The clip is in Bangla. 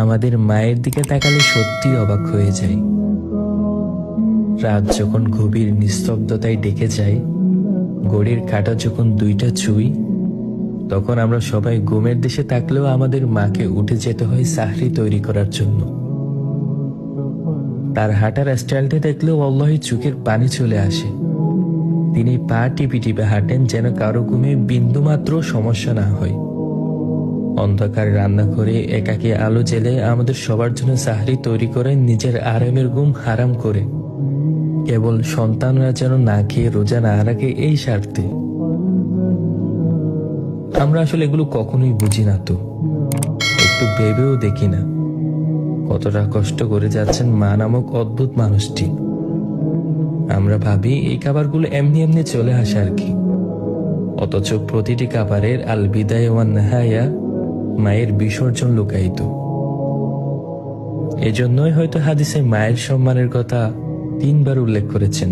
আমাদের মায়ের দিকে তাকালে সত্যি অবাক হয়ে যাই। রাত যখন গভীর নিস্তব্ধতায় ডেকে যায়, ঘড়ির কাঁটা যখন 2টা ছুঁই, তখন আমরা সবাই ঘুমের দেশে থাকলেও আমাদের মাকে উঠে যেতে হয় সাহরি তৈরি করার জন্য। তার হাঁটার স্টাইলটা দেখলেও আল্লাহি চোখের পানি চলে আসে। তিনি পা টিপে টিপে হাঁটেন যেন কারো ঘুমে বিন্দুমাত্র সমস্যা না হয়। অন্ধকার রান্না করে একাকী আলো জেলে আমাদের সবার জন্য সাহরি তৈরি করে নিজের আরামের ঘুম হারাম করে, কেবল সন্তানরা যেন না খেয়ে রোজা না রাখে এই স্বার্থে। আমরা আসলে এগুলো কখনোই বুঝি না, তো একটু ভেবেও দেখি না কতটা কষ্ট করে যাচ্ছেন মা নামক অদ্ভুত মানুষটি। আমরা ভাবি এই খাবারগুলো এমনি এমনি চলে আসে আর কি, অথচ প্রতিটি খাবারের আল বিদায় ওয়ান নেহায়া মায়ের বিসর্জন লুকায়িত। এজন্যই হয়তো হাদিসে মায়ের সম্মানের কথা 3বার উল্লেখ করেছেন।